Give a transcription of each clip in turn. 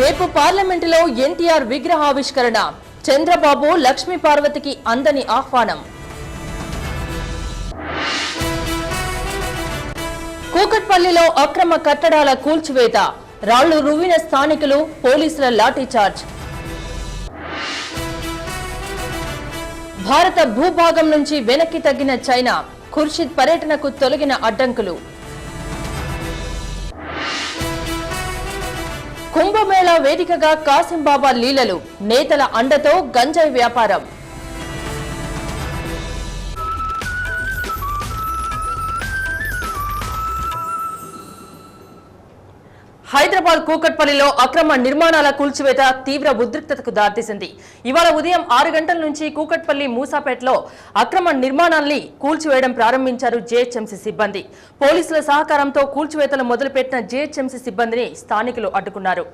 రేపు పార్లమెంటులో ఎన్టీఆర్ విగ్రహావిష్కరణ. చంద్రబాబు లక్ష్మీ పార్వతికి అందని ఆహ్వానం. కూకట్పల్లిలో అక్రమ కట్టడాల కూల్చివేత. రాళ్లు రువ్విన స్థానికులు, పోలీసుల లాఠీచార్జ్. భారత భూభాగం నుంచి వెనక్కి తగ్గిన చైనా. ఖుర్షిద్ పర్యటనకు తొలగిన అడ్డంకులు. కుంభమేళా వేదికగా కాసింబాబా లీలలు. నేతల అండతో గంజాయి వ్యాపారం. హైదరాబాద్ కూకట్పల్లిలో అక్రమ నిర్మాణాల కూల్చివేత తీవ్ర ఉద్రిక్తతకు దారితీసింది. ఇవాళ ఉదయం 6 గంటల నుంచి కూకట్పల్లి మూసాపేటలో అక్రమ నిర్మాణాల్ని కూల్చివేయడం ప్రారంభించారు జీహెచ్ఎంసీ సిబ్బంది. పోలీసుల సహకారంతో కూల్చివేతలు మొదలుపెట్టిన జీహెచ్ఎంసీ సిబ్బందిని స్థానికులు అడ్డుకున్నారు.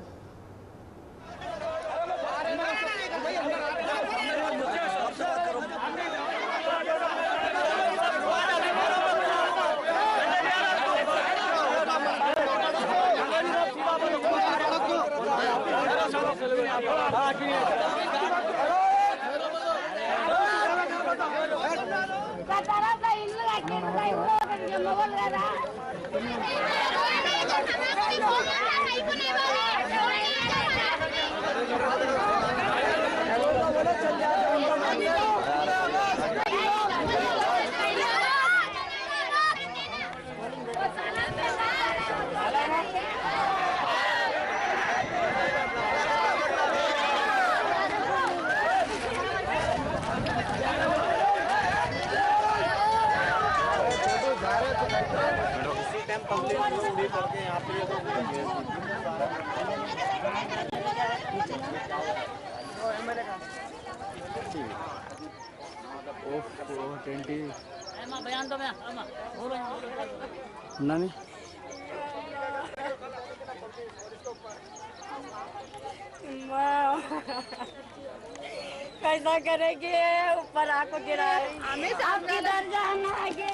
कैसा करेंगे, ऊपर आको गिरा हमें किधर जाना है।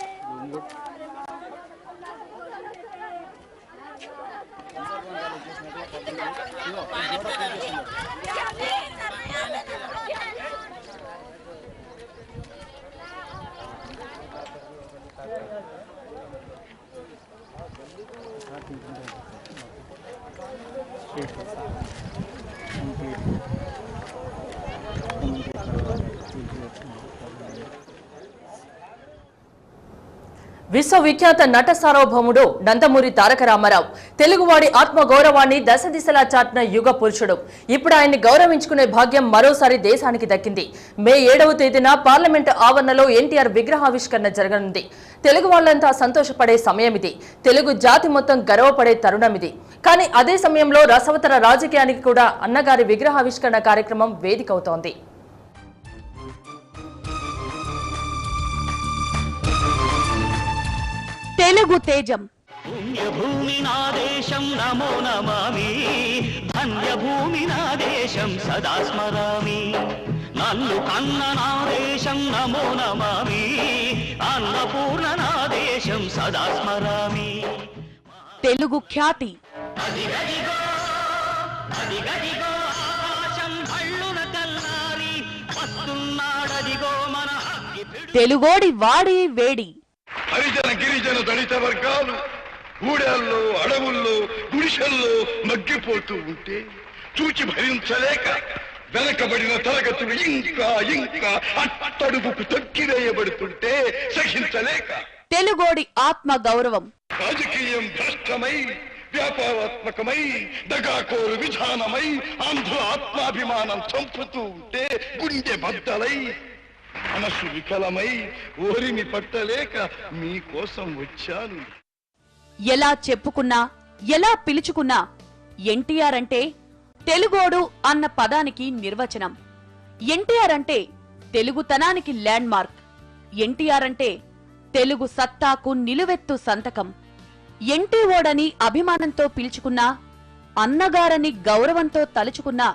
విశ్వవిఖ్యాత నట సార్వభౌముడు నందమూరి తారక రామారావు తెలుగువాడి ఆత్మగౌరవాన్ని దశ దిశలా చాటిన యుగ పురుషుడు. ఇప్పుడు ఆయన్ని గౌరవించుకునే భాగ్యం మరోసారి దేశానికి దక్కింది. మే 7వ తేదీన పార్లమెంటు ఆవరణలో ఎన్టీఆర్ విగ్రహావిష్కరణ జరగనుంది. తెలుగు వాళ్లంతా సంతోషపడే సమయం ఇది. తెలుగు జాతి మొత్తం గర్వపడే తరుణం ఇది. కానీ అదే సమయంలో రసవతర రాజకీయానికి కూడా అన్నగారి విగ్రహావిష్కరణ కార్యక్రమం వేదికవుతోంది. తెలుగు తేజం పుణ్యభూమి నా దేశం నమో నమామి, ధన్యభూమి నా దేశం సదా స్మరామి, నన్ను కన్న నా దేశం నమో నమామి, అన్నపూర్ణ నా దేశం సదా స్మరామి. తెలుగు ఖ్యాతి అదిగదిగో అదిగదిగో ఆకాశం భళ్ళున తెల్లారి వస్తున్నాడదిగో మన తెలుగోడి వాడి వేడి. హరిజన గిరిజన దళిత వర్గాలు ఊడల్లో అడవుల్లో గుడిసెల్లో మగ్గిపోతూ ఉంటే చూచి భరించలేక వెనకబడిన తరగతులు ఇంకా ఇంకా అట్టడుగుకు తొక్కివేయబడుతుంటే సహించలేక తెలుగోడి ఆత్మ గౌరవం. రాజకీయం భ్రష్టమై వ్యాపారాత్మకమై దగాకోరు విధానమై ఆంధ్ర ఆత్మాభిమానం చంపుతూ ఉంటే గుండె బద్దలై మనసు వికలమై ఓరిని పట్టలేక మీకోసం వచ్చాను. ఎలా చెప్పుకున్నా ఎలా పిలుచుకున్నా ఎన్టీఆర్ అంటే తెలుగోడు అన్న పదానికి నిర్వచనం. ఎన్టీఆర్ అంటే తెలుగుతనానికి ల్యాండ్ మార్క్. ఎన్టీఆర్ అంటే తెలుగు సత్తాకు నిలువెత్తు సంతకం. ఎన్టీఓడని అభిమానంతో పిలుచుకున్నా, అన్నగారని గౌరవంతో తలుచుకున్నా,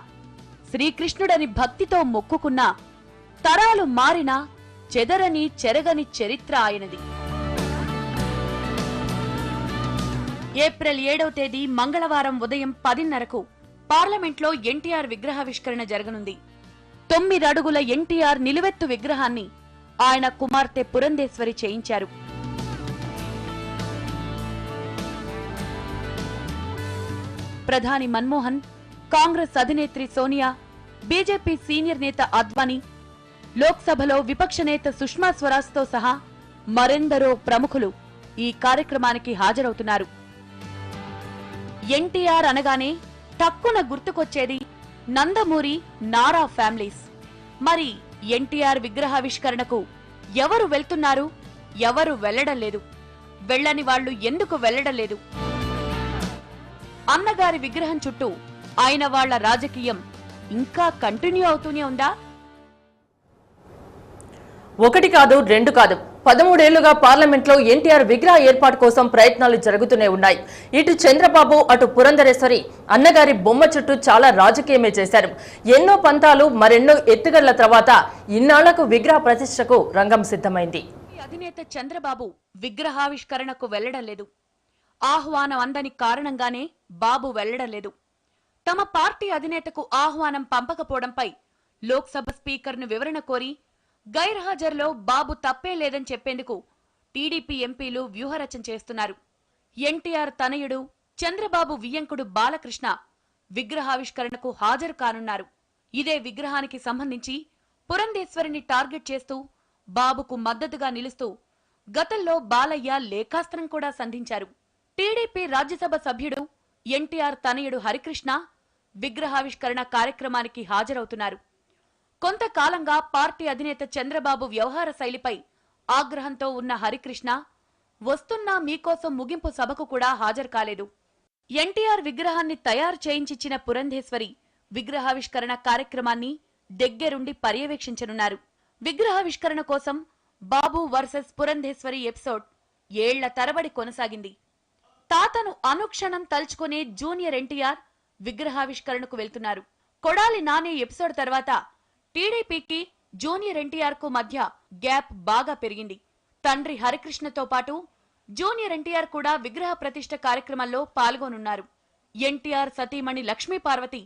శ్రీకృష్ణుడని భక్తితో మొక్కుకున్నా, తరాలు మారినా చెదరని చెరగని చరిత్ర ఆయనది. ఏప్రిల్ 7వ తేదీ మంగళవారం ఉదయం 10:30కు పార్లమెంట్లో ఎన్టీఆర్ విగ్రహావిష్కరణ జరగనుంది. 9 అడుగుల ఎన్టీఆర్ నిలువెత్తు విగ్రహాన్ని ఆయన కుమార్తె పురంధేశ్వరి చేయించారు. ప్రధాని మన్మోహన్, కాంగ్రెస్ అధినేత్రి సోనియా, బీజేపీ సీనియర్ నేత అద్వానీ, లోక్సభలో విపక్ష నేత సుష్మా స్వరాజ్తో సహా మరెందరో ప్రముఖులు ఈ కార్యక్రమానికి హాజరవుతున్నారు. ఎన్టీఆర్ అనగానే టక్కున గుర్తుకొచ్చేది నందమూరి, నారా ఫ్యామిలీస్. మరి ఎన్టీఆర్ విగ్రహావిష్కరణకు ఎవరు వెళ్తున్నారు, ఎవరు వెళ్లడం లేదు? వెళ్లని వాళ్లు ఎందుకు వెళ్లడం లేదు? అన్నగారి విగ్రహం చుట్టూ ఆయన వాళ్ల రాజకీయం ఇంకా కంటిన్యూ అవుతూనే ఉందా? ఒకటి కాదు, రెండు కాదు, 13 ఏళ్లుగా పార్లమెంట్లో ఎన్టీఆర్ విగ్రహ ఏర్పాటు కోసం ప్రయత్నాలు జరుగుతూనే ఉన్నాయి. ఇటు చంద్రబాబు, అటు పురంధరేశ్వరి అన్నగారి బొమ్మ చుట్టూ చాలా రాజకీయమే చేశారు. ఎన్నో పంతాలు, మరెన్నో ఎత్తుగడల తర్వాత ఇన్నాళ్లకు విగ్రహ ప్రతిష్టకు రంగం సిద్ధమైంది. అధినేత చంద్రబాబు విగ్రహావిష్కరణకు వెళ్లడం లేదు. ఆహ్వానం అందని కారణంగానే బాబు వెళ్లడం లేదు. తమ పార్టీ అధినేతకు ఆహ్వానం పంపకపోవడంపై లోక్సభ స్పీకర్ను వివరణ కోరి గైర్హాజరులో బాబు తప్పే లేదని చెప్పేందుకు టీడీపీ ఎంపీలు వ్యూహరచన చేస్తున్నారు. ఎన్టీఆర్ తనయుడు, చంద్రబాబు వియ్యంకుడు బాలకృష్ణ విగ్రహావిష్కరణకు హాజరు కానున్నారు. ఇదే విగ్రహానికి సంబంధించి పురంధేశ్వరిని టార్గెట్ చేస్తూ బాబుకు మద్దతుగా నిలుస్తూ గతంలో బాలయ్య లేఖాస్త్రం కూడా సంధించారు. టీడీపీ రాజ్యసభ సభ్యుడు ఎన్టీఆర్ తనయుడు హరికృష్ణ విగ్రహావిష్కరణ కార్యక్రమానికి హాజరవుతున్నారు. కొంతకాలంగా పార్టీ అధినేత చంద్రబాబు వ్యవహార శైలిపై ఆగ్రహంతో ఉన్న హరికృష్ణ వస్తున్నా మీకోసం ముగింపు సభకు కూడా హాజరు కాలేదు. ఎన్టీఆర్ విగ్రహాన్ని తయారు చేయించిచ్చిన పురంధేశ్వరి విగ్రహావిష్కరణ కార్యక్రమాన్ని దగ్గరుండి పర్యవేక్షించనున్నారు. విగ్రహావిష్కరణ కోసం బాబు వర్సెస్ పురంధేశ్వరి ఎపిసోడ్ ఏళ్ల తరబడి కొనసాగింది. తాతను అనుక్షణం తలుచుకునే జూనియర్ ఎన్టీఆర్ విగ్రహావిష్కరణకు వెళ్తున్నారు. కొడాలి నాని ఎపిసోడ్ తర్వాత టీడీపీకి జూనియర్ ఎన్టీఆర్ కు మధ్య గ్యాప్ బాగా పెరిగింది. తండ్రి హరికృష్ణతో పాటు జూనియర్ ఎన్టీఆర్ కూడా విగ్రహ ప్రతిష్ఠ కార్యక్రమంలో పాల్గొనున్నారు. ఎన్టీఆర్ సతీమణి లక్ష్మీ పార్వతి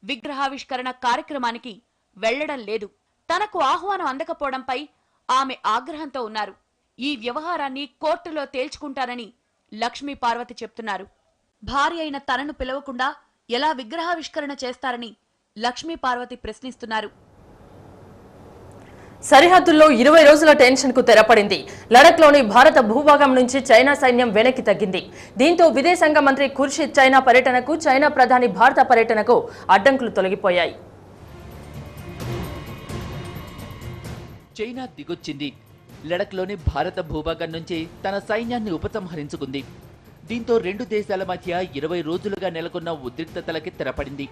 విగ్రహావిష్కరణ కార్యక్రమానికి వెళ్లడం లేదు. తనకు ఆహ్వానం అందకపోవడంపై ఆమె ఆగ్రహంతో ఉన్నారు. ఈ వ్యవహారాన్ని కోర్టులో తేల్చుకుంటారని లక్ష్మీ పార్వతి చెప్తున్నారు. భార్య అయిన తనను పిలవకుండా ఎలా విగ్రహావిష్కరణ చేస్తారని లక్ష్మీ పార్వతి ప్రశ్నిస్తున్నారు. సరిహద్దుల్లో 20 రోజుల టెన్షన్ కు తెరపడింది. లడఖ్లోని భారత భూభాగం నుంచి చైనా సైన్యం వెనక్కి తగ్గింది. దీంతో విదేశాంగ మంత్రి ఖుర్షిద్ చైనా పర్యటనకు, చైనా ప్రధాని భారత పర్యటనకు అడ్డంకులు తొలగిపోయాయి. చైనా దిగొచ్చింది. లడఖ్లోని భారత భూభాగం నుంచి తన సైన్యాన్ని ఉపసంహరించుకుంది. దీంతో రెండు దేశాల మధ్య 20 రోజులుగా నెలకొన్న ఉద్రిక్తతలకి తెరపడింది.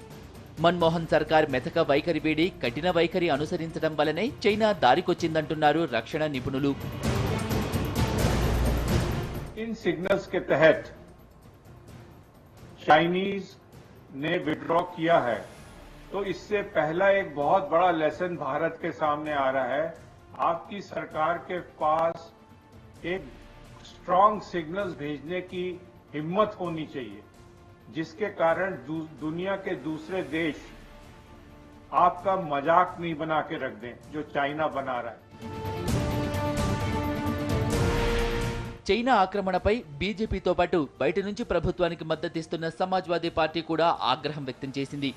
మన్మోహన్ సర్కార్ మెతక వైఖరి వీడి కఠిన వైఖరి అనుసరించడం వల్లనే చైనా దారికొచ్చిందంటున్నారు రక్షణ నిపుణులు. इन सिग्नल्स के तहत चाइनीज ने विड्रॉ किया है, तो इससे पहला एक बहुत बड़ा लेसन भारत के सामने आ रहा है. आपकी सरकार के पास एक स्ट्रांग सिग्नल्स भेजने की हिम्मत होनी चाहिए, जिसके कारण दुनिया के दूसरे देश आपका मजाक नहीं बना के रख दें जो चाइना बना रहा है. చైనా ఆక్రమణపై బీజేపీతో పాటు బయట నుంచి ప్రభుత్వానికి మద్దతిస్తున్న సమాజ్వాదీ పార్టీ కూడా ఆగ్రహం వ్యక్తం చేసింది.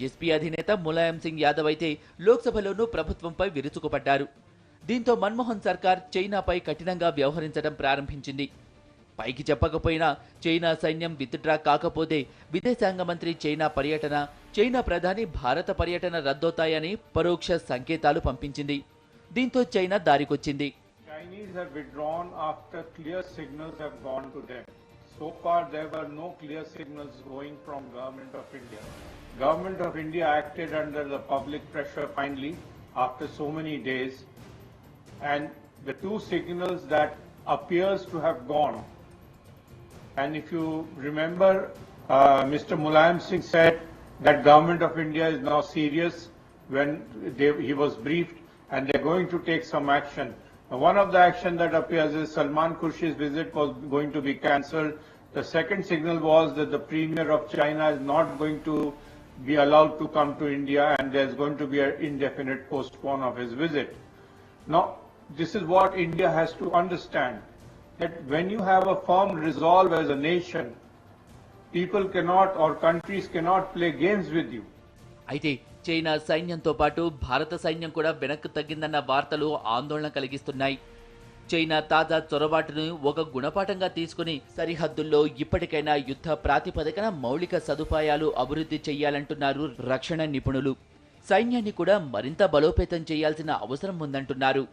ఎస్పీ అధినేత ములాయం సింగ్ యాదవ్ అయితే లోక్సభలోనూ ప్రభుత్వంపై విరుచుకుపడ్డారు. దీంతో మన్మోహన్ సర్కార్ చైనాపై కఠినంగా వ్యవహరించడం ప్రారంభించింది. పైకి చెప్పకపోయినా చైనా సైన్యం విత్డ్రా కాకపోతే విదేశాంగ మంత్రి చైనా పర్యటన, చైనా ప్రధాని భారత పర్యటన రద్దవుతాయని పరోక్ష సంకేతాలు పంపించింది. దీంతో China దారికొచ్చింది. Chinese have withdrawn after clear signals have gone to them. So far there were no clear signals going from Government of India. Government of India acted under the public pressure finally after so many days, and the two signals that appears to have gone, and if you remember Mr. Mulayam Singh said that Government of India is now serious when he was briefed and they're going to take some action. One of the action that appears is Salman Khurshid's visit was going to be cancelled. The second signal was that the Premier of China is not going to be allowed to come to India, and there's going to be an indefinite postpone of his visit. Now, this is what India has to understand, that when you have a firm resolve as a nation, people cannot or countries cannot play games with you. అయితే China సైన్యంతో పాటు భారత సైన్యం కూడా వెనక్కు తగ్గిందన్న వార్తలు ఆందోళన కలిగిస్తున్నాయి. చైనా తాజా చొరబాటును ఒక గుణపాఠంగా తీసుకుని సరిహద్దుల్లో ఇప్పటికైనా యుద్ధ ప్రాతిపదికన మౌలిక సదుపాయాలు అభివృద్ధి చేయాలంటున్నారు రక్షణ నిపుణులు. సైన్యాన్ని కూడా మరింత బలోపేతం చేయాల్సిన అవసరం ఉందంటున్నారు.